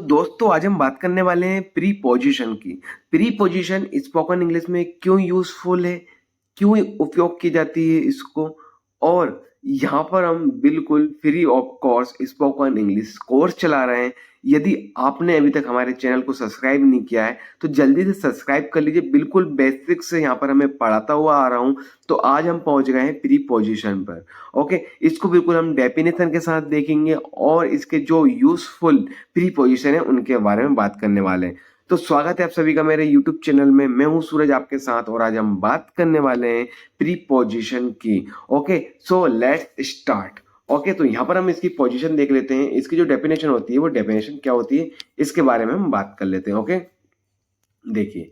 दोस्तों आज हम बात करने वाले हैं प्रीपोजिशन की। प्रीपोजिशन स्पोकन इंग्लिश में क्यों यूजफुल है, क्यों उपयोग की जाती है इसको, और यहाँ पर हम बिल्कुल free of cost spoken English course चला रहे हैं। यदि आपने अभी तक हमारे चैनल को सब्सक्राइब नहीं किया है तो जल्दी से सब्सक्राइब कर लीजिए। बिल्कुल बेसिक से यहाँ पर हमें पढ़ाता हुआ आ रहा हूँ। तो आज हम पहुंच गए हैं प्रीपोजिशन पर। ओके, इसको बिल्कुल हम डेफिनेशन के साथ देखेंगे और इसके जो यूजफुल प्रीपोजिशन है उनके बारे में बात करने वाले हैं। तो स्वागत है आप सभी का मेरे YouTube चैनल में। मैं हूं सूरज आपके साथ और आज हम बात करने वाले हैं प्रीपोजिशन की। Okay, so let's start. Okay, तो यहाँ पर हम इसकी पोजीशन देख लेते हैं। इसकी जो डेफिनेशन होती है वो डेफिनेशन क्या होती है इसके बारे में हम बात कर लेते हैं। ओके, देखिए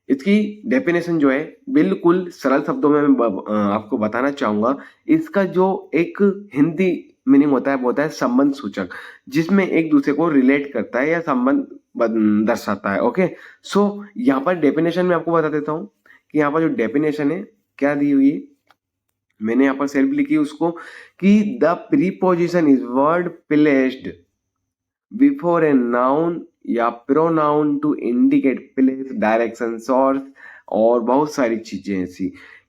इसकी डेफिनेशन जो है बिल्कुल सरल शब्दों में मैं आपको बताना चाहूंगा। इसका जो एक हिंदी मीनिंग होता है वो होता है संबंध सूचक, जिसमें एक दूसरे को रिलेट करता है या संबंध दर्शाता है। ओके, सो यहाँ पर डेफिनेशन में आपको बता देता हूँ कि यहाँ पर जो डेफिनेशन है क्या दी हुई है। मैंने यहाँ पर सेल्फ लिखी उसको कि the preposition is word placed before a noun या pronoun to indicate place, direction, source और बहुत सारी चीजें ऐसी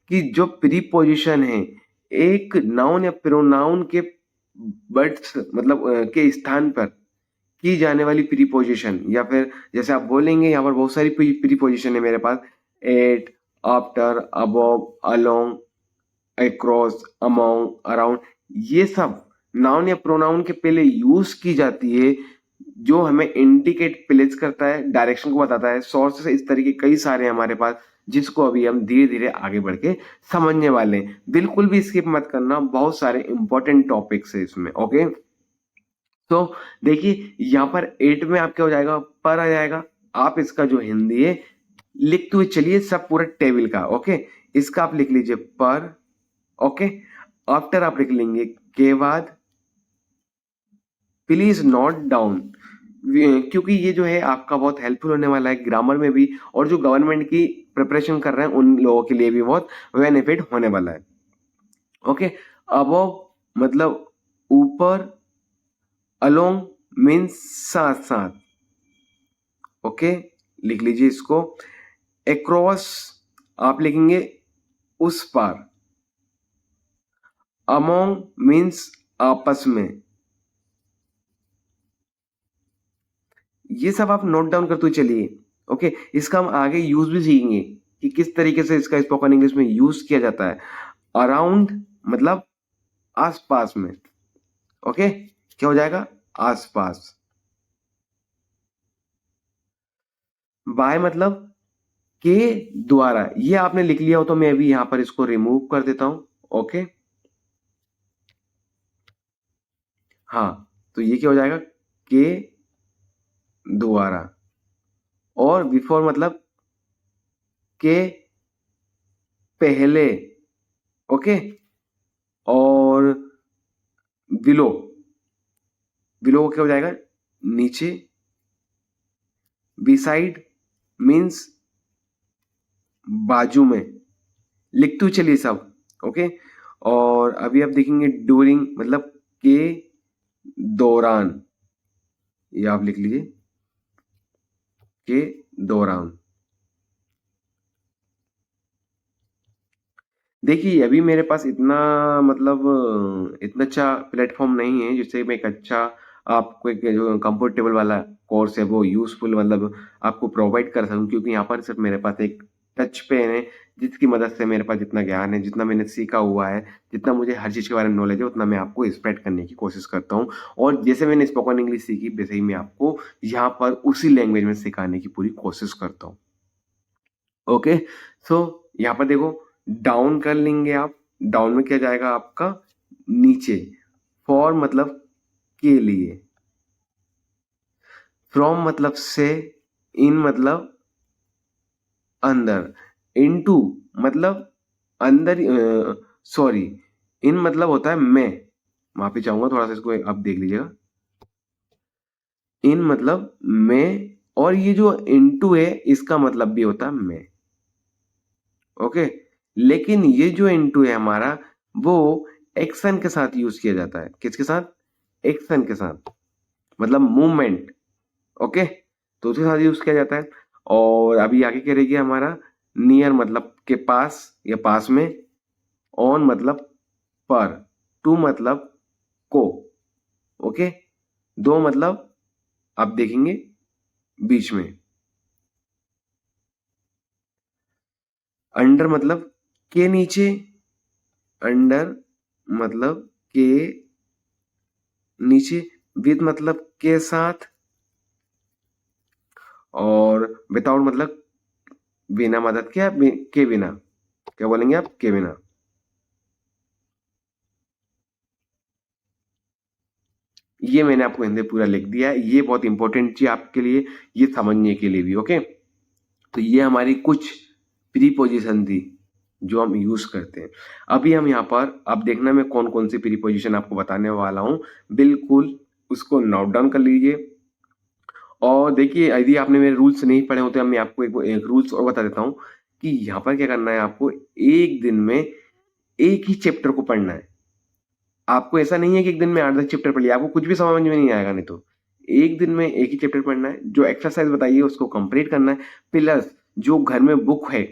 कि जो प्रीपोजिशन है एक नाउन या प्रोनाउन के बर्ड्स मतलब के स्थान पर की जाने वाली प्रीपोजिशन, या फिर जैसे आप बोलेंगे यहाँ पर बहुत सारी प्रीपोजिशन है मेरे पास। At, after, above, along, across, among, around, ये सब नाउन या प्रोनाउन के पहले यूज की जाती है जो हमें इंडिकेट प्लेस करता है, डायरेक्शन को बताता है, सोर्स, इस तरीके कई सारे हैं हमारे पास जिसको अभी हम धीरे धीरे आगे बढ़ के समझने वाले हैं। बिल्कुल भी स्किप मत करना, बहुत सारे इंपॉर्टेंट टॉपिक्स है इसमें। ओके, तो देखिए यहाँ पर एट में आप क्या हो जाएगा, पर आ जाएगा। आप इसका जो हिंदी है लिखते हुए चलिए सब पूरा टेबल का। ओके, इसका आप लिख लीजिए पर। ओके, आफ्टर आप लिख लेंगे के बाद। प्लीज नोट डाउन, क्योंकि ये जो है आपका बहुत हेल्पफुल होने वाला है ग्रामर में भी, और जो गवर्नमेंट की प्रिपरेशन कर रहे हैं उन लोगों के लिए भी बहुत बेनिफिट होने वाला है। ओके, अबव मतलब ऊपर, अलोंग मीन्स साथ साथ। ओके, लिख लीजिए इसको। अक्रॉस आप लिखेंगे उस पार। अमोंग मीन्स आपस में। ये सब आप नोट डाउन करते हुए चलिए। ओके, इसका हम आगे यूज भी सीखेंगे कि किस तरीके से इसका स्पोकन इंग्लिश में यूज किया जाता है। अराउंड मतलब आसपास में। ओके, क्या हो जाएगा, आसपास। बाय मतलब के द्वारा। ये आपने लिख लिया हो तो मैं अभी यहां पर इसको रिमूव कर देता हूं। ओके, हाँ, तो ये क्या हो जाएगा, के द्वारा। और बिफोर मतलब के पहले। ओके, और बिलो, बिलो क्या हो जाएगा, नीचे। बिसाइड मीन्स बाजू में। लिखते हुए चलिए सब। ओके, और अभी आप देखेंगे डूरिंग मतलब के दौरान। ये आप लिख लीजिए के दौरान। देखिए अभी मेरे पास इतना मतलब इतना अच्छा प्लेटफॉर्म नहीं है जिससे मैं एक अच्छा आपको एक जो कंफर्टेबल वाला कोर्स है वो यूजफुल मतलब आपको प्रोवाइड कर सकूं, क्योंकि यहाँ पर सिर्फ मेरे पास एक टच पेन है जिसकी मदद से मेरे पास जितना ज्ञान है, जितना मैंने सीखा हुआ है, जितना मुझे हर चीज़ के बारे में नॉलेज है, उतना मैं आपको स्प्रेड करने की कोशिश करता हूँ। और जैसे मैंने स्पोकन इंग्लिश सीखी वैसे ही मैं आपको यहाँ पर उसी लैंग्वेज में सिखाने की पूरी कोशिश करता हूँ। ओके, सो यहाँ पर देखो डाउन कर लेंगे आप। डाउन में क्या जाएगा आपका, नीचे। फॉर मतलब के लिए। फ्रॉम मतलब से। इन मतलब अंदर। इनटू मतलब अंदर, सॉरी, इन मतलब होता है मैं, माफी चाहूंगा थोड़ा सा, इसको आप देख लीजिएगा। इन मतलब मैं, और ये जो इनटू है इसका मतलब भी होता है मैं। ओके, लेकिन ये जो इनटू है हमारा वो एक्शन के साथ यूज किया जाता है। किसके साथ, एक्शन के साथ, मतलब मूवमेंट। ओके, तो उसके साथ यूज किया जाता है। और अभी आगे क्या रहेगी हमारा, नियर मतलब के पास या पास में, ऑन मतलब पर, टू मतलब को, ओके, दो मतलब आप देखेंगे बीच में, अंडर मतलब के नीचे, अंडर मतलब के नीचे, विद मतलब के साथ, और विदाउट मतलब बिना मदद के, के बिना, क्या बोलेंगे आप, के बिना। ये मैंने आपको हिंदी पूरा लिख दिया है, ये बहुत इंपॉर्टेंट चीज आपके लिए, ये समझने के लिए भी, ओके। तो ये हमारी कुछ प्रीपोजिशन थी जो हम यूज करते हैं। अभी हम यहाँ पर, अब देखना मैं कौन कौन सी प्रीपोजिशन आपको बताने वाला हूँ, बिल्कुल उसको नोट डाउन कर लीजिए। और देखिए, यदि आपने मेरे रूल्स नहीं पढ़े होते, मैं आपको एक रूल्स और बता देता हूँ कि यहाँ पर क्या करना है आपको, एक दिन में एक ही चैप्टर को पढ़ना है। आपको ऐसा नहीं है कि एक दिन में 8-10 चैप्टर पढ़ लिया, आपको कुछ भी समझ में नहीं आएगा। नहीं तो एक दिन में एक ही चैप्टर पढ़ना है, जो एक्सरसाइज बताइए उसको कंप्लीट करना है, प्लस जो घर में बुक है,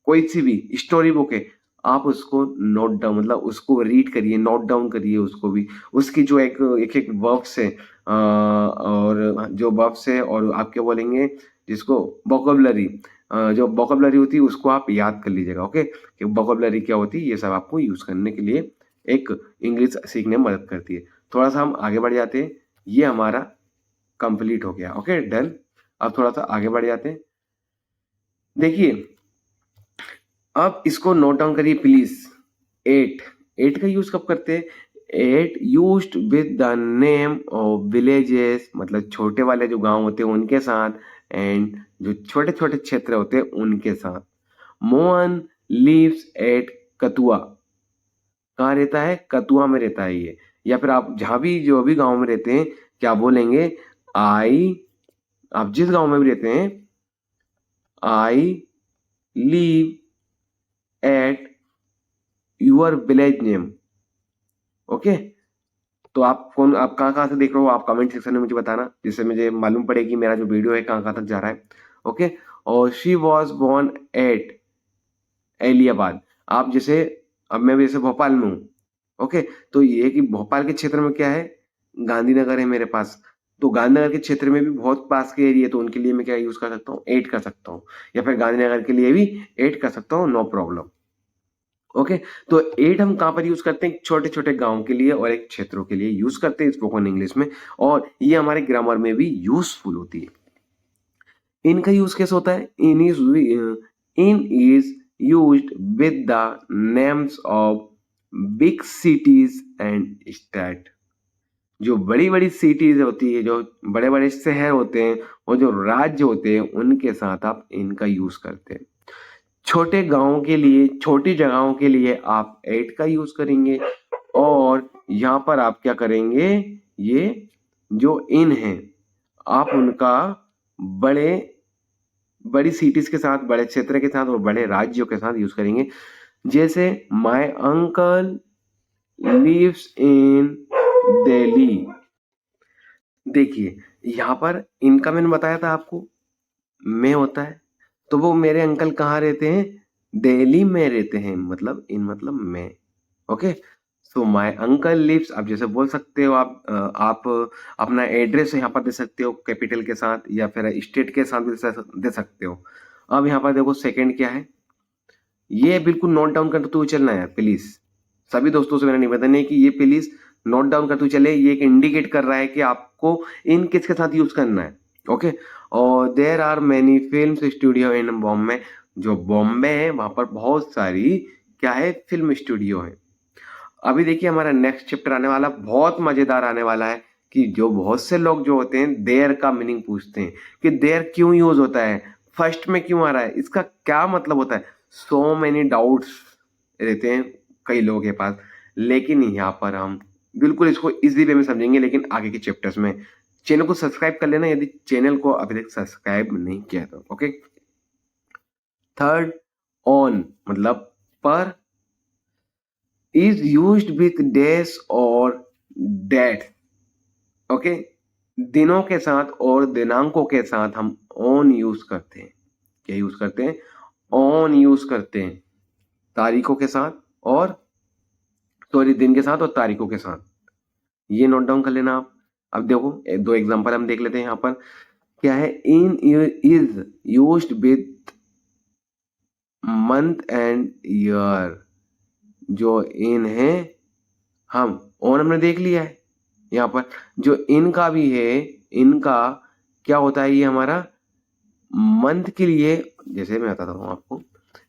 कोई सी भी स्टोरी बुक है, आप उसको नोट डाउन मतलब उसको रीड करिए, नोट डाउन करिए उसको भी, उसकी जो एक एक एक वर्ब्स है, और जो वर्ब्स है, और आप क्या बोलेंगे जिसको वोकेबलरी, जो वोकेबलरी होती है उसको आप याद कर लीजिएगा, ओके, कि वोकेबलरी क्या होती है, ये सब आपको यूज करने के लिए एक इंग्लिश सीखने में मदद करती है। थोड़ा सा हम आगे बढ़ जाते हैं, ये हमारा कंप्लीट हो गया, ओके डन। अब थोड़ा सा आगे बढ़ जाते हैं, देखिए, अब इसको नोट डाउन करिए प्लीज। एट, एट का यूज कब करते हैं, at used with the name of villages, मतलब छोटे वाले जो गांव होते हैं उनके साथ, एंड जो छोटे छोटे क्षेत्र होते हैं उनके साथ। मोहन लिव्स एट कतुआ, कहाँ रहता है, कतुआ में रहता है ये। या फिर आप जहां भी जो भी गांव में रहते हैं, क्या बोलेंगे, आई, आप जिस गांव में भी रहते हैं, I live at your village name, okay. तो आप कौन, आप कहाँ कहाँ से देख रहे हो, आप कमेंट सेक्शन में मुझे बताना, जिससे मुझे मालूम पड़े कि मेरा जो वीडियो है कहाँ कहाँ तक जा रहा है, ओके। और शी वॉज बोर्न एट एलियाबाद, आप जैसे, अब मैं भी जैसे भोपाल में हूँ, ओके, तो ये है कि भोपाल के क्षेत्र में क्या है, गांधीनगर है मेरे पास, तो गांधीनगर के क्षेत्र में भी बहुत पास के एरिया, तो उनके लिए मैं क्या यूज कर सकता हूँ, एट कर सकता हूँ, या फिर गांधीनगर के लिए भी एट कर सकता हूँ, नो प्रॉब्लम, ओके। तो एट हम कहाँ पर यूज करते हैं, छोटे छोटे गांव के लिए और एक क्षेत्रों के लिए यूज करते हैं स्पोकन इंग्लिश में, और ये हमारे ग्रामर में भी यूजफुल होती है। इनका यूज कैसे होता है, in is used with the names of big cities and state, जो बड़ी बड़ी सिटीज होती है, जो बड़े बड़े शहर होते हैं और जो राज्य होते हैं, उनके साथ आप इनका यूज करते हैं। छोटे गांवों के लिए, छोटी जगहों के लिए आप एट का यूज करेंगे, और यहाँ पर आप क्या करेंगे, ये जो इन है, आप उनका बड़े बड़ी सिटीज के साथ, बड़े क्षेत्र के साथ और बड़े राज्यों के साथ यूज करेंगे। जैसे my uncle lives in Delhi, देखिए यहाँ पर इनका मैंने बताया था आपको, में होता है, तो वो मेरे अंकल कहाँ रहते हैं, दिल्ली में रहते हैं, मतलब इन मतलब में, okay. So my uncle lives, आप जैसे बोल सकते हो, आप अपना एड्रेस यहाँ पर दे सकते हो कैपिटल के साथ, या फिर स्टेट के साथ भी दे सकते हो। अब यहाँ पर देखो सेकंड क्या है, ये बिल्कुल नोट डाउन करते हुए चलना है प्लीज, सभी दोस्तों से मेरा निवेदन है कि ये प्लीज नोट डाउन करते हुए चले, ये एक इंडिकेट कर रहा है कि आपको इन किसके साथ यूज करना है, ओके। और there are many film studio in Bombay, जो बॉम्बे है वहां पर बहुत सारी क्या है, फिल्म स्टूडियो है। अभी देखिए हमारा नेक्स्ट चैप्टर आने वाला, बहुत मजेदार आने वाला है, कि जो बहुत से लोग जो होते हैं देयर का मीनिंग पूछते हैं, कि देयर क्यों यूज होता है, फर्स्ट में क्यों आ रहा है, इसका क्या मतलब होता है, सो मेनी डाउट्स रहते हैं कई लोगों के पास। लेकिन यहाँ पर हम बिल्कुल इसको इजी वे में समझेंगे, लेकिन आगे के चैप्टर्स में। चैनल को सब्सक्राइब कर लेना यदि चैनल को अभी तक सब्सक्राइब नहीं किया तो, ओके। थर्ड, ऑन मतलब पर, is used with days or that, okay, दिनों के साथ और दिनांकों के साथ हम ऑन यूज करते हैं। क्या यूज करते हैं? ऑन यूज करते हैं। तारीखों के साथ और सॉरी दिन के साथ और तारीखों के साथ। ये नोट डाउन कर लेना आप। अब देखो दो एग्जांपल हम देख लेते हैं यहाँ पर। क्या है? In is used with month and year. जो इन है, हम ऑन हमने देख लिया है। यहाँ पर जो इनका भी है, इनका क्या होता है? ये हमारा मंथ के लिए, जैसे मैं बताता हूँ आपको,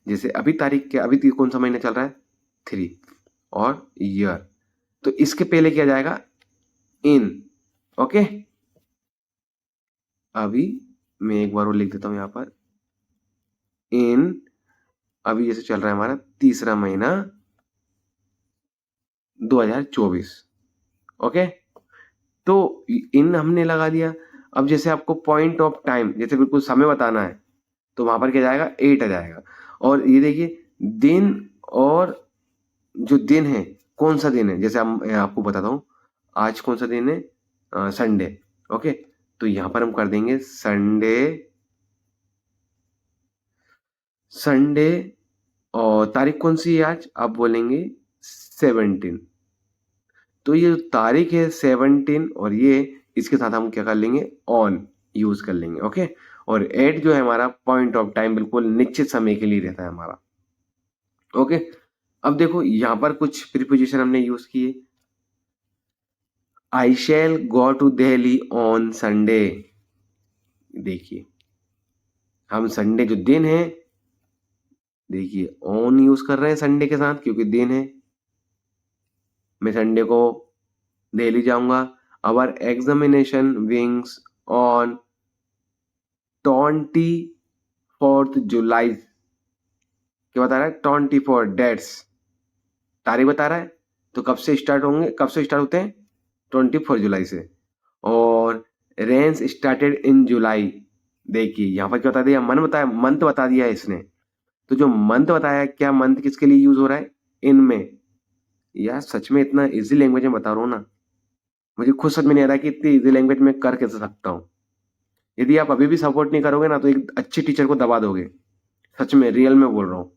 जैसे अभी तारीख क्या, अभी कौन सा महीना चल रहा है? 3 और ईयर, तो इसके पहले क्या जाएगा? इन। ओके, अभी मैं एक बार और लिख देता हूँ यहाँ पर। इन अभी जैसे चल रहा है हमारा तीसरा महीना 2024। ओके, तो इन हमने लगा दिया। अब जैसे आपको पॉइंट ऑफ टाइम, जैसे बिल्कुल समय बताना है, तो वहां पर क्या जाएगा? 8 आ जाएगा। और ये देखिए दिन, और जो दिन है, कौन सा दिन है? जैसे हम मैं आपको बताता हूँ, आज कौन सा दिन है? संडे। ओके, तो यहाँ पर हम कर देंगे संडे। संडे और तारीख कौन सी है आज? आप बोलेंगे 17। तो ये जो तारीख है 17, और ये इसके साथ हम क्या कर लेंगे? ऑन यूज कर लेंगे। ओके, और एट जो है हमारा पॉइंट ऑफ टाइम, बिल्कुल निश्चित समय के लिए रहता है हमारा। ओके, अब देखो यहाँ पर कुछ प्रीपोजिशन हमने यूज किए। I shall go to Delhi on Sunday. देखिए हम संडे जो दिन है, देखिए ऑन यूज कर रहे हैं संडे के साथ, क्योंकि दिन है। मैं संडे को दिल्ली जाऊंगा। आवर एग्जामिनेशन विंग्स ऑन 24 जुलाई। क्या बता रहा है? 24 डेट्स, तारीख बता रहा है। तो कब से स्टार्ट होंगे, कब से स्टार्ट होते हैं? 24 जुलाई से। और रेंस स्टार्टेड इन जुलाई। देखिए यहाँ पर क्या बता दिया? मंथ बता दिया है इसने। तो जो मंथ बताया, क्या मंथ किसके लिए यूज हो रहा है? इनमें। यार सच में इतना इजी लैंग्वेज में बता रहा हूँ ना, मुझे खुद समझ में नहीं आ रहा कि इतनी इजी लैंग्वेज में कर कैसे सकता हूँ। यदि आप अभी भी सपोर्ट नहीं करोगे ना, तो एक अच्छे टीचर को दबा दोगे। सच में, रियल में बोल रहा हूँ।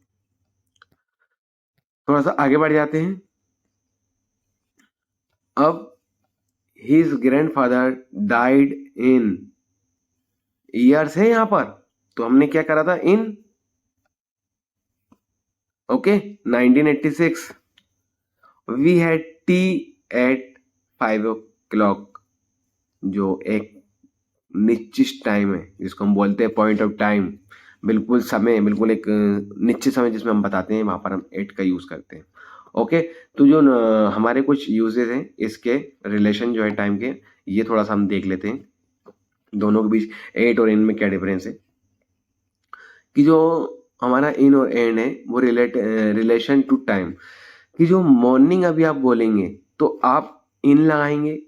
थोड़ा सा आगे बढ़ जाते हैं। अब his grandfather died in, years है यहाँ पर, तो हमने क्या करा था? In. Okay, 1986। We had tea at 5 o'clock। जो एक निश्चित टाइम है, जिसको हम बोलते हैं पॉइंट ऑफ टाइम, बिल्कुल समय, बिल्कुल एक निश्चित समय जिसमें हम बताते हैं, वहां पर हम एट का यूज करते हैं। ओके, तो जो हमारे कुछ यूजेस हैं इसके, रिलेशन जो है टाइम के, ये थोड़ा सा हम देख लेते हैं। दोनों के बीच एट और इन में क्या डिफरेंस है? कि जो हमारा इन और एंड है, वो रिलेशन टू टाइम। कि जो मॉर्निंग अभी आप बोलेंगे, तो आप इन लगाएंगे।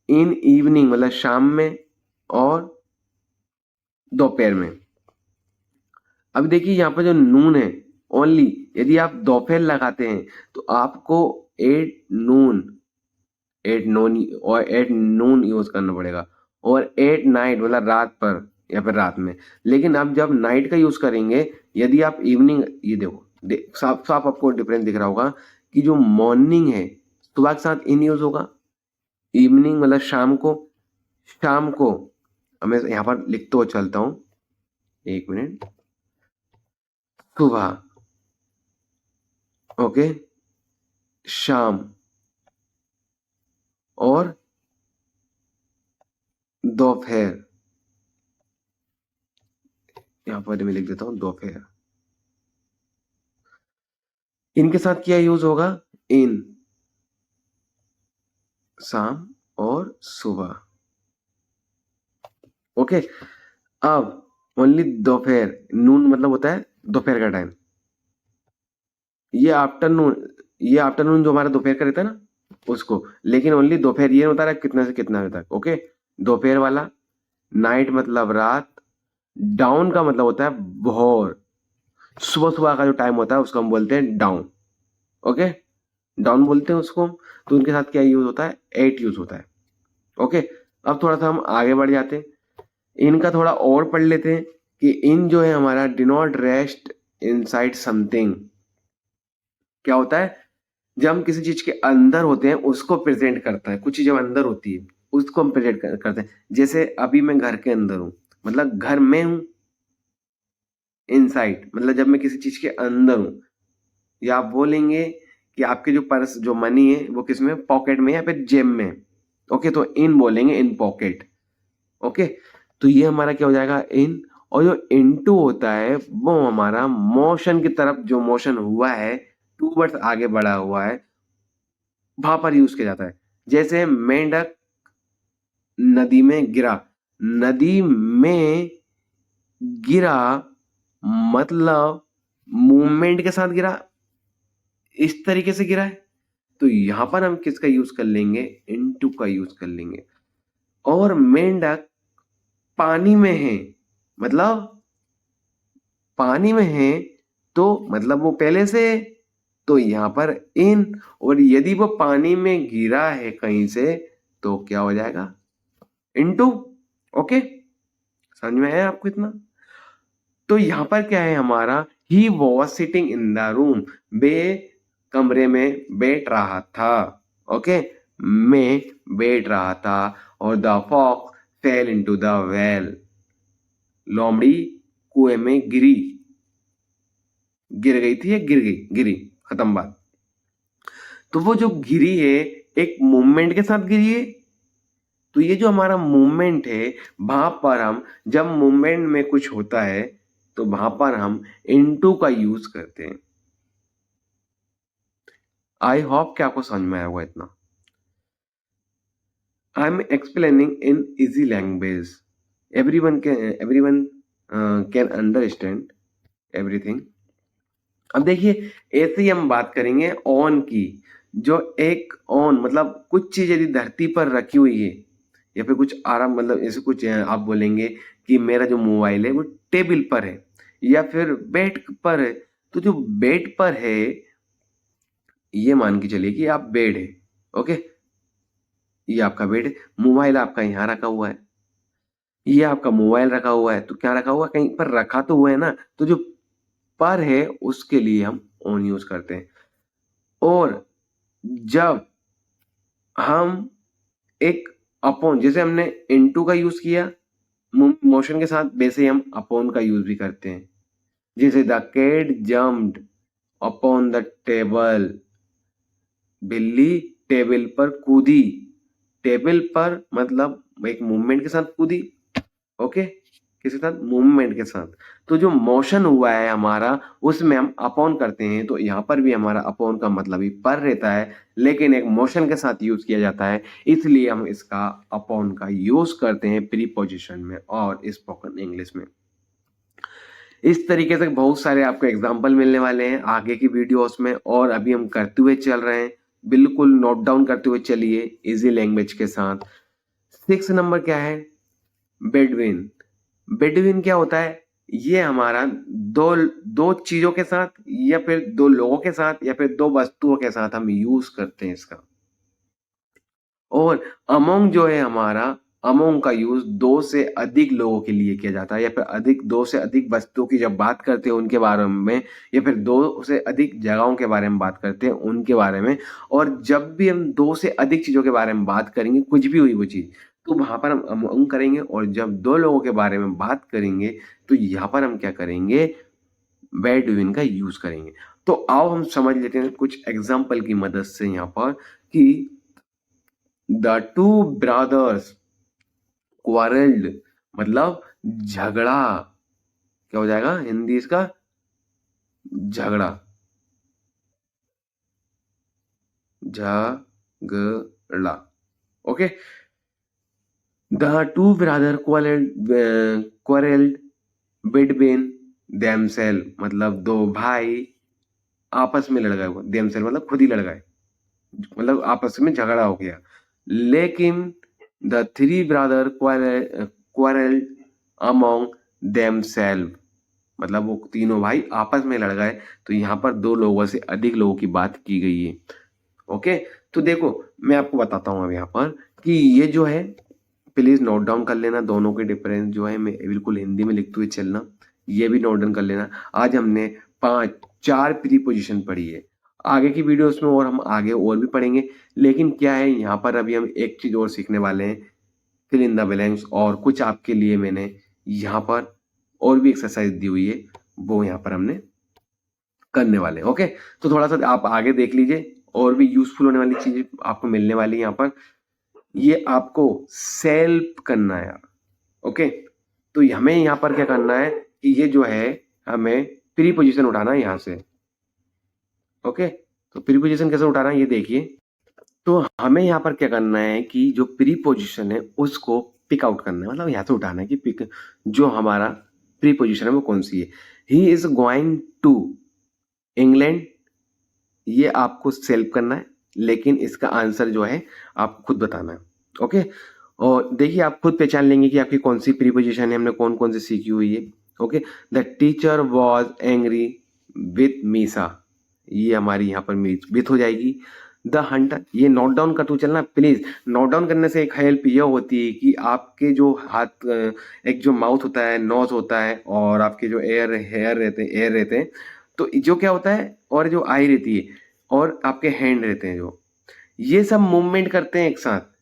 इन इवनिंग मतलब शाम में और दोपहर में। अब देखिए यहाँ पर जो नून है, ओनली यदि आप दोपहर लगाते हैं, तो आपको एट नून यूज करना पड़ेगा। और एट नाइट मतलब रात पर या फिर रात में। लेकिन आप जब नाइट का यूज करेंगे, यदि आप इवनिंग, ये देखो साफ साफ आपको डिफरेंस दिख रहा होगा कि जो मॉर्निंग है सुबह के साथ इन यूज होगा। इवनिंग मतलब शाम को मैं यहाँ पर लिखते हुए चलता हूँ, एक मिनट। सुबह, ओके, शाम और दोपहर। यहाँ पर मैं लिख देता हूँ दोपहर। इनके साथ क्या यूज होगा? इन, शाम और सुबह। ओके, अब ओनली दोपहर, नून मतलब होता है दोपहर का टाइम। ये आफ्टरनून जो हमारा दोपहर का रहता है ना, उसको। लेकिन ओनली दोपहर, ये बता रहा है कितना से कितना बजे तक। ओके, दोपहर वाला। नाइट मतलब रात। डाउन का मतलब होता है भोर। सुबह सुबह का जो टाइम होता है उसको हम बोलते हैं डाउन। ओके, डाउन बोलते हैं उसको। तो उनके साथ क्या यूज होता है? एट यूज होता है। ओके, अब थोड़ा सा हम आगे बढ़ जाते हैं, इनका थोड़ा और पढ़ लेते हैं कि इन जो है हमारा do not rest inside something क्या होता है, जब हम किसी चीज के अंदर होते हैं उसको प्रेजेंट करता है, कुछ चीज जब अंदर होती है उसको हम प्रेजेंट करते हैं। जैसे अभी मैं घर के अंदर हूं, मतलब घर में हूं, इनसाइड मतलब जब मैं किसी चीज के अंदर हूं, या आप बोलेंगे कि आपके जो पर्स जो मनी है वो किस में, पॉकेट में या फिर जेब में। ओके, तो इन बोलेंगे, इन पॉकेट। ओके, तो ये हमारा क्या हो जाएगा, इन। और जो इनटू होता है वो हमारा मोशन की तरफ, जो मोशन हुआ है टूवर्ड्स आगे बढ़ा हुआ है, वहां पर यूज किया जाता है। जैसे मेंढक नदी में गिरा, नदी में गिरा मतलब मूवमेंट के साथ गिरा, इस तरीके से गिरा है। तो यहां पर हम किसका यूज कर लेंगे, इनटू का यूज कर लेंगे। और मेंढक पानी में है, मतलब पानी में है तो मतलब वो पहले से है, तो यहां पर इन। और यदि वो पानी में गिरा है कहीं से तो क्या हो जाएगा, इनटू। ओके, समझ में आया आपको इतना। तो यहां पर क्या है हमारा, he was sitting in the room, वे कमरे में बैठ रहा था। ओके, मैं बैठ रहा था। और the fox fell into the well, लोमड़ी कुएं में गिरी, गिर गई थी या गिर गई, गिरी, खत्म बात। तो वो जो गिरी है एक मूवमेंट के साथ गिरी है। तो ये जो हमारा मूवमेंट है, वहां पर हम जब मूवमेंट में कुछ होता है तो वहां पर हम इनटू का यूज करते हैं। आई होप कि आपको समझ में आया होगा इतना। I am explaining in easy language, everyone can understand everything. अब देखिए, ऐसे ही हम बात करेंगे ऑन की। जो एक ऑन मतलब कुछ चीज यदि धरती पर रखी हुई है या फिर कुछ आराम, मतलब ऐसे कुछ आप बोलेंगे कि मेरा जो मोबाइल है वो टेबल पर है या फिर बेड पर है। तो जो बेड पर है, ये मान के चलिए कि आप बेड है। ओके, ये आपका बेड है, मोबाइल आपका यहाँ रखा हुआ है, ये आपका मोबाइल रखा हुआ है। तो क्या रखा हुआ है, कहीं पर रखा तो हुआ है ना। तो जो पर है उसके लिए हम ऑन यूज करते हैं। और जब हम एक अपॉन, जैसे हमने इनटू का यूज किया मोशन के साथ, वैसे ही हम अपॉन का यूज भी करते हैं। जैसे the cat jumped upon the table, बिल्ली टेबल पर कूदी। टेबल पर मतलब एक मूवमेंट के साथ कूदी। ओके, किसके साथ, मूवमेंट के साथ। तो जो मोशन हुआ है हमारा उसमें हम अपॉन करते हैं। तो यहाँ पर भी हमारा अपॉन का मतलब ही पर रहता है, लेकिन एक मोशन के साथ यूज किया जाता है, इसलिए हम इसका अपॉन का यूज करते हैं प्रीपोजिशन में और स्पोकन इंग्लिश में। इस तरीके से बहुत सारे आपको एग्जाम्पल मिलने वाले हैं आगे की वीडियोस में, और अभी हम करते हुए चल रहे हैं। बिल्कुल नोट डाउन करते हुए चलिए इजी लैंग्वेज के साथ। 6 नंबर क्या है, बेडविन। बेडविन क्या होता है, ये हमारा दो दो चीजों के साथ या फिर दो लोगों के साथ या फिर दो वस्तुओं के साथ हम यूज करते हैं इसका। और अमोंग जो है हमारा, अमोंग का यूज दो से अधिक लोगों के लिए किया जाता है या फिर दो से अधिक वस्तुओं की जब बात करते हैं उनके बारे में, या फिर दो से अधिक जगहों के बारे में बात करते हैं उनके बारे में। और जब भी हम दो से अधिक चीजों के बारे में बात करेंगे, कुछ भी हुई वो चीज, तो वहां पर हम अमोंग करेंगे। और जब दो लोगों के बारे में बात करेंगे तो यहाँ पर हम क्या करेंगे, वेयर डू का यूज करेंगे। तो आओ हम समझ लेते हैं कुछ एग्जाम्पल की मदद से यहाँ पर कि द टू ब्रदर्स क्वारल्ड मतलब झगड़ा। क्या हो जाएगा हिंदी इसका, झगड़ा, झगड़ा। Okay, the two brother quarrelled between themselves मतलब दो भाई आपस में लड़ गए। देमसेल्फ मतलब खुद ही लड़ गए, मतलब आपस में झगड़ा हो गया। लेकिन the three brother quarrelled among themselves मतलब वो तीनों भाई आपस में लड़ गए। तो यहाँ पर दो लोगों से अधिक लोगों की बात की गई है। ओके, तो देखो मैं आपको बताता हूं अब यहाँ पर कि ये जो है प्लीज नोट डाउन कर लेना दोनों के डिफरेंस जो है, मैं बिल्कुल हिंदी में लिखते हुए चलना, ये भी नोट डाउन कर लेना। आज हमने 4 प्रीपोजिशन पढ़ी है। आगे की वीडियोस में और हम आगे और भी पढ़ेंगे, लेकिन क्या है यहाँ पर अभी हम एक चीज और सीखने वाले हैं, फिल इन द ब्लैंक्स, और कुछ आपके लिए मैंने यहाँ पर और भी एक्सरसाइज दी हुई है, वो यहाँ पर हमने करने वाले हैं। ओके, तो थोड़ा सा आप आगे देख लीजिए, और भी यूजफुल होने वाली चीजें आपको मिलने वाली है यहाँ पर। ये आपको सेल्फ करना है यार। ओके, तो हमें यहाँ पर क्या करना है कि ये जो है हमें प्री पोजिशन उठाना है यहाँ से। ओके, तो प्री पोजिशन कैसे उठाना है ये देखिए। तो हमें यहाँ पर क्या करना है कि जो प्री पोजिशन है उसको पिक आउट करना है, मतलब यहाँ से उठाना है कि पिक जो हमारा प्री पोजिशन है वो कौन सी है। He is going to England, ये आपको सेल्फ करना है, लेकिन इसका आंसर जो है आपको खुद बताना है। ओके, और देखिए आप खुद पहचान लेंगे कि आपकी कौन सी प्रीपोजिशन है, हमने कौन कौन सी सीखी हुई है। Okay, the teacher was angry with Misa, ये हमारी यहाँ पर विथ हो जाएगी। द हंटर, ये नोट डाउन कर तू चलना प्लीज। नोट डाउन करने से एक हेल्प ये होती है कि आपके जो हाथ, एक जो माउथ होता है, नोज होता है, और आपके जो हेयर रहते हैं, तो जो क्या होता है, और जो आई रहती है, और आपके हैंड रहते हैं, जो ये सब मूवमेंट करते हैं एक साथ।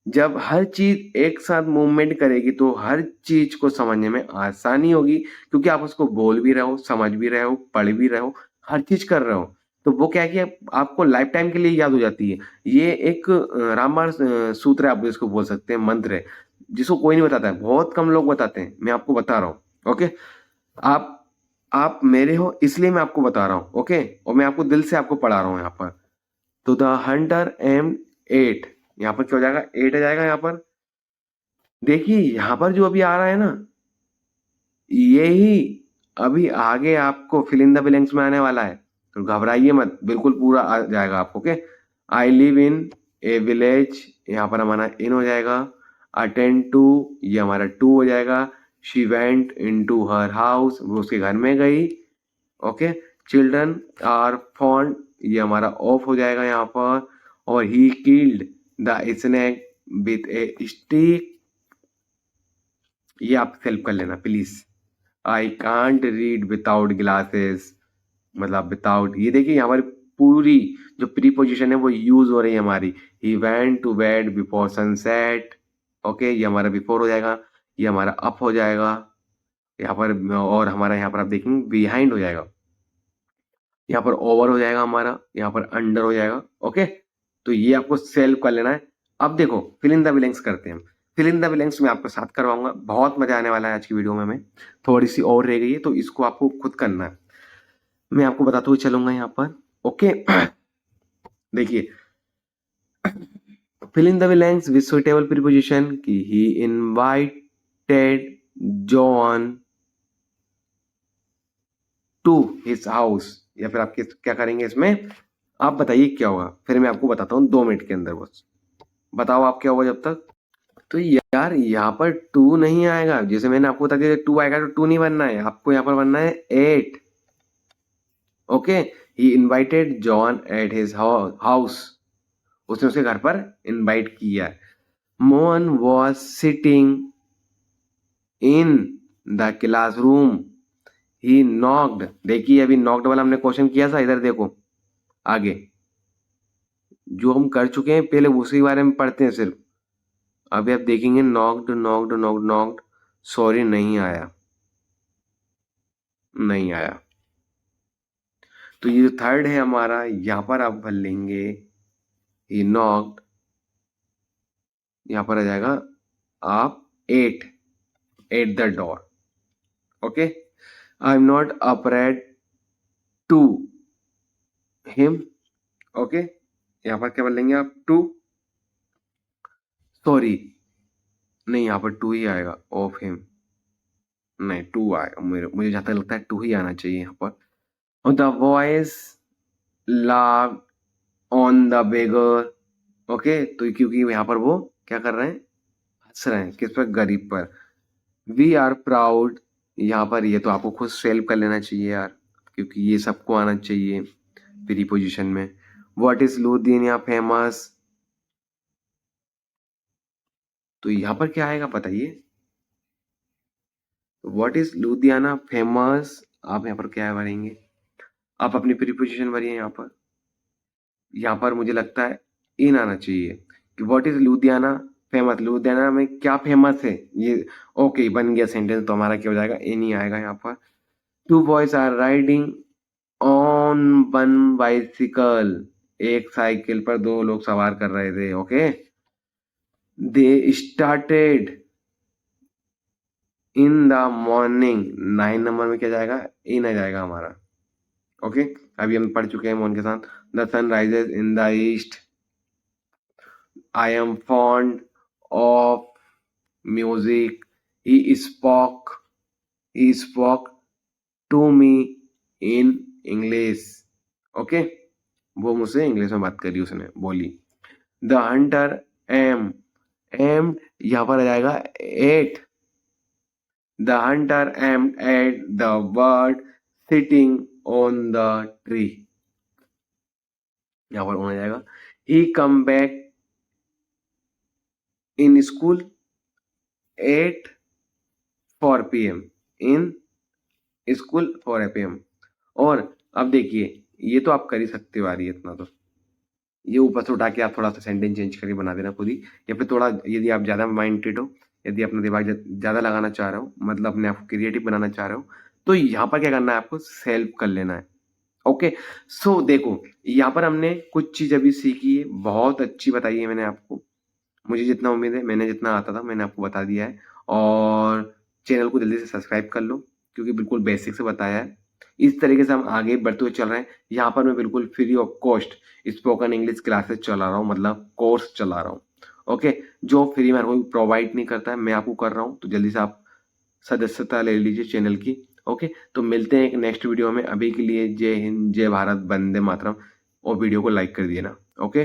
जब हर चीज एक साथ मूवमेंट करेगी तो हर चीज को समझने में आसानी होगी, क्योंकि आप उसको बोल भी रहे हो, समझ भी रहे हो, पढ़ भी रहे हो, हर चीज कर रहे हो। तो वो क्या है कि आपको लाइफ टाइम के लिए याद हो जाती है। ये एक रामबाण सूत्र है, आप इसको बोल सकते हैं, मंत्र है, जिसको कोई नहीं बताता है, बहुत कम लोग बताते हैं, मैं आपको बता रहा हूँ। ओके, आप आप मेरे हो इसलिए मैं आपको बता रहा हूँ। ओके, और मैं आपको दिल से आपको पढ़ा रहा हूँ यहाँ पर। तो द हंटर एम 8, यहाँ पर क्या हो जाएगा, 8 आ जाएगा यहाँ पर। देखिए यहाँ पर जो अभी आ रहा है ना, यही अभी आगे आपको फिल इन द ब्लैंक्स में आने वाला है, तो घबराइए मत, बिल्कुल पूरा आ जाएगा आपको। Okay, I live in A village, यहाँ पर हमारा इन हो जाएगा। अटेंड टू, ये हमारा टू हो जाएगा। She went in to her house, वो उसके घर में गई। ओके, चिल्ड्रन आर फॉन्ड, ये हमारा ऑफ हो जाएगा यहाँ पर। और he killed the snake with A stick, ये आप सेल्फ कर लेना please. I can't read without glasses, मतलब विदाउट, ये देखिए हमारी पूरी जो प्रीपोजिशन है वो यूज हो रही है हमारी। He went to bed before sunset, okay, ये हमारा बिफोर हो जाएगा। ये हमारा अप हो जाएगा यहाँ पर, और हमारा यहाँ पर आप देखेंगे बिहाइंड हो जाएगा। यहाँ पर ओवर हो जाएगा हमारा, यहाँ पर अंडर हो जाएगा। ओके, तो ये आपको सेल्फ कर लेना है। अब देखो फिल इन द ब्लैंक्स करते हैं हम। फिल इन द ब्लैंक्स में आपको साथ करवाऊंगा, बहुत मजा आने वाला है आज की वीडियो में। मैं थोड़ी सी और रह गई है, तो इसको आपको खुद करना है, मैं आपको बताते हुए चलूंगा यहाँ पर। ओके, देखिए fill in the blanks with suitable preposition की he invited John to his house, या फिर आप क्या करेंगे इसमें, आप बताइए क्या होगा, फिर मैं आपको बताता हूँ 2 मिनट के अंदर। बस बताओ आप क्या होगा जब तक। तो यार यहाँ पर टू नहीं आएगा, जैसे मैंने आपको बता दिया, टू आएगा तो टू नहीं बनना है, आपको यहाँ पर बनना है 8। Okay, he invited John at his house, उसने उसके घर पर इनवाइट किया। Mohan was sitting in the classroom, he knocked, देखिए अभी नॉक्ड वाला हमने क्वेश्चन किया था, इधर देखो आगे जो हम कर चुके हैं पहले उसी बारे में पढ़ते हैं सिर्फ। अभी आप देखेंगे knocked knocked knocked knocked, sorry नहीं आया, नहीं आया। तो ये जो थर्ड है हमारा, यहाँ पर आप भर लेंगे ही नॉक्ड, यहाँ पर आ जाएगा आप 8 at the door. Okay, I am not afraid to him, okay, यहाँ पर क्या बोलेंगे आप, टू, सॉरी नहीं, यहाँ पर टू ही आएगा, ऑफ हिम नहीं, टू आएगा, मुझे जहां तक लगता है टू ही आना चाहिए यहाँ पर। और द वॉइस लाव ऑन द बेगर, ओके, तो क्योंकि यहाँ पर वो क्या कर रहे हैं, हंस रहे हैं, किस पर, गरीब पर। वी आर प्राउड, यहाँ पर ये तो आपको खुद सेल्फ कर लेना चाहिए यार, क्योंकि ये सबको आना चाहिए प्रीपोजिशन में। व्हाट इज लुधियाना फेमस, तो यहाँ पर क्या आएगा बताइए? What is Ludhiana famous? आप यहाँ पर क्या भरेंगे? आप अपनी प्रीपोजिशन भरिए यहाँ पर। यहाँ पर मुझे लगता है इन आना चाहिए कि what is Ludhiana famous. Ludhiana में क्या फेमस है ये? ओके, बन गया सेंटेंस। तो हमारा क्या हो जाएगा? इन ही आएगा यहाँ पर। Two boys are riding on one bicycle. एक साइकिल पर दो लोग सवार कर रहे थे। Okay, they started in the morning. 9 number में क्या जाएगा? इन आ जाएगा हमारा। ओके, अभी हम पढ़ चुके हैं मोहन के साथ। The sun rises in the east. I am fond of music. He spoke he spoke to me in English. Okay, वो मुझसे इंग्लिश में बात करी, उसने बोली। द हंटर एम एम यहाँ पर आ जाएगा at. The hunter aim at the bird sitting on the tree. यहाँ पर होना जाएगा he come back in school at 4 PM in school 4 PM। और अब देखिए, ये तो आप कर ही सकते हो यार, ये इतना तो। ये ऊपर से उठा के आप थोड़ा सा सेंटेंस चेंज करके बना देना खुद ही, या फिर थोड़ा यदि आप ज़्यादा माइंडेड हो, यदि अपना दिमाग ज़्यादा लगाना चाह रहे हो, मतलब अपने आप को क्रिएटिव बनाना चाह रहे हो, तो यहाँ पर क्या करना है आपको? सेल्फ कर लेना है। ओके, सो देखो, यहाँ पर हमने कुछ चीज़ अभी सीखी है, बहुत अच्छी बताई है मैंने आपको। मुझे जितना उम्मीद है, मैंने जितना आता था मैंने आपको बता दिया है। और चैनल को जल्दी से सब्सक्राइब कर लो, क्योंकि बिल्कुल बेसिक से बताया है। इस तरीके से हम आगे बढ़ते हुए चल रहे हैं। यहाँ पर मैं बिल्कुल free of cost spoken English classes चला रहा हूँ, मतलब कोर्स चला रहा हूँ। ओके, जो फ्री में कोई प्रोवाइड नहीं करता है, मैं आपको कर रहा हूँ। तो जल्दी से आप सदस्यता ले लीजिए चैनल की। ओके, तो मिलते हैं एक नेक्स्ट वीडियो में। अभी के लिए जय हिंद, जय भारत, वंदे मातरम। और वीडियो को लाइक कर दिए ना। ओके।